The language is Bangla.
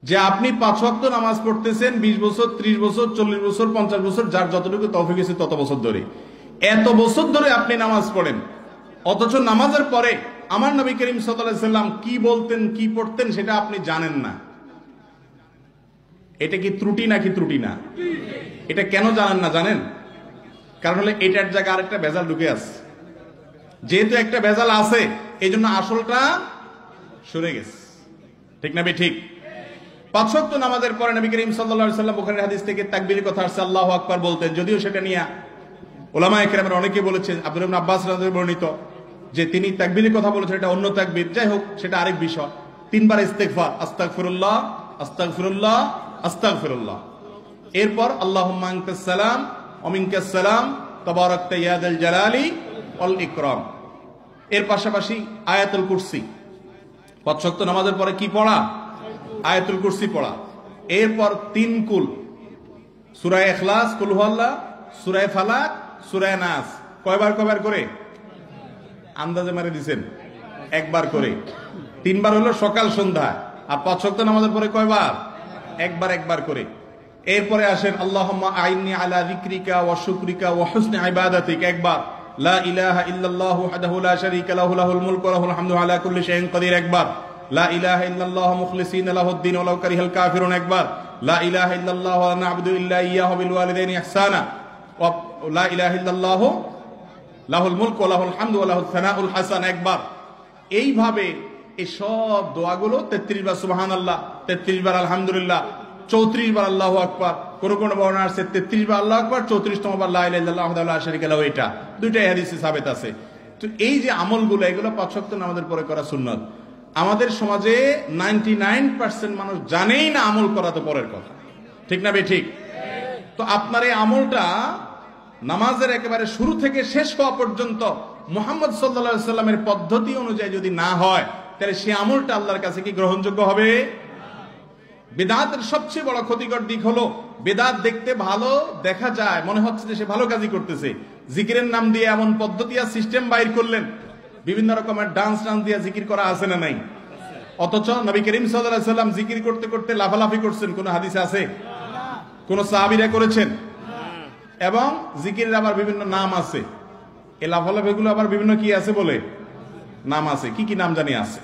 যে আপনি 5 ওয়াক্ত নামাজ পড়তেছেন 20 বছর, 30 বছর, 40 বছর, 50 বছর, যার যতটুকু তৌফিক আছে তত বছর ধরে, এত বছর ধরে আপনি নামাজ পড়েন, অথচ নামাজের পরে আমার নবী করিম সাল্লাল্লাহু আলাইহি সাল্লাম কি বলতেন, কি পড়তেন সেটা আপনি জানেন না। এটা কি ত্রুটি নাকি ত্রুটি না? এটা কেন জানেন না জানেন? কারণ হলো এটার জায়গায় আরেকটা ভেজাল ঢুকে আছে। যেহেতু একটা ভেজাল আছে, এই জন্য আসলটা সরে গেছে। ঠিক না ঠিক? 5 ওয়াক্ত নামাজের পরে নবী করিম সাল্লাল্লাহু আলাইহি সাল্লাম বুখারীর হাদিস থেকে তাকবীরের কথা আসছে, আল্লাহু আকবার বলতেন। যদিও সেটা নিয়ে উলামায়ে কেরামের অনেকে বলেছেন, আব্দুল্লাহ ইবনে আব্বাস রাদিয়াল্লাহু আনহু বর্ণিত যে তিনি তাকবীরের কথা বলেছেন, এটা অন্য তাকবীর। যাই হোক, সেটা আরেক বিষয়। 3 বার ইস্তিগফার, আস্তাগফিরুল্লাহ, আস্তাগফিরুল্লাহ, আস্তাগফিরুল্লাহ। এরপর আল্লাহুম্মা আনতাস সালাম ওয়া মিনকাস সালাম তাবারাকতা ইয়া যাল জালালি ওয়াল ইকরাম। এর পাশাপাশি আয়াতুল কুরসি। 5 ওয়াক্ত নামাজের পরে কি পড়া? আয়াতুল কুরসি পড়া। এরপর 3 কুল, সূরা ইখলাস, কুল হুয়াল্লাহ, সূরা ফালাক, সূরা নাস। কয়বার করে? আন্দাজে মারে দিবেন, একবার করে। 3 বার হলো সকাল সন্ধ্যা। আর 5 ওয়াক্ত নামাজের পরে কয়বার? একবার করে। এরপরে আসেন আল্লাহুম্মা আইন্নি আলা যিকরিকা ওয়া শুকরিকা ওয়া হুসনি ইবাদাতিক, একবার। লা ইলাহা ইল্লাল্লাহু ওয়াহদাহু লা শারীকা লাহু লাহুল মুলকু ওয়া লাহুল হামদু আলা কুল্লি শাইইন কাদির, একবার। লা ইলাহা ইল্লাল্লাহু মুখলিসিনা লাহুদ-দ্বীন ওয়া লাউ কারিহাল কাফিরুন, একবার। লা ইলাহা ইল্লাল্লাহু ওয়া লা না'বুদু ইল্লা ইয়্যাহু বিল ওয়ালিদাইনি ইহসানা ওয়া লা ইলাহা ইল্লাল্লাহু লাহুল মুলকু ওয়া লাহুল হামদু ওয়া লাহুস সানাউল হাসান, একবার। এইভাবে এই সব দোয়াগুলো 33 বার সুবহানাল্লাহ, 33 বার আলহামদুলিল্লাহ, 34 বার আল্লাহু আকবার। কোন বর্ণনা আছে 33 বার আল্লাহু আকবার, 34তম বার লা ইলাহা ইল্লাল্লাহু ওয়াহদাহু লা শারীকা লাহু। এটা দুইটাই হাদিসে সাবিত আছে। তো এই যে আমলগুলো, এগুলো 5 ওয়াক্ত নামাজের পরে করা সুন্নাত। আমাদের সমাজে 99% মানুষ জানেই না আমল করা তো পরের কথা। ঠিক না ঠিক? তো আপনার এই আমলটা নামাজের একেবারে শুরু থেকে শেষ হওয়া পর্যন্ত মুহাম্মদ সাল্লাল্লাহু আলাইহি সাল্লামের পদ্ধতি অনুযায়ী যদি না হয়, তাহলে সেই আমলটা আল্লাহর কাছে কি গ্রহণযোগ্য হবে? বিদআতের সবচেয়ে বড় ক্ষতিকর দিক হলো, বিদআত দেখতে ভালো দেখা যায়, মনে হচ্ছে যে সে ভালো কাজই করতেছে। জিকিরের নাম দিয়ে এমন পদ্ধতি আর সিস্টেম বাইর করলেন, বিভিন্ন রকমের ডান্স দিয়ে জিকির করা আছে না নাই? অথচ নবী করিম সাল্লাল্লাহু আলাইহি সাল্লাম জিকির করতে করতে লাফালাফি করছেন, কোন হাদিসে আছে? কোন সাহাবীরা করেছেন? এবং জিকিরের আবার বিভিন্ন নাম আছে। এই লাফালাফিগুলো আবার বিভিন্ন কি আছে বলে নাম আছে। কি কি নাম জানি আছে?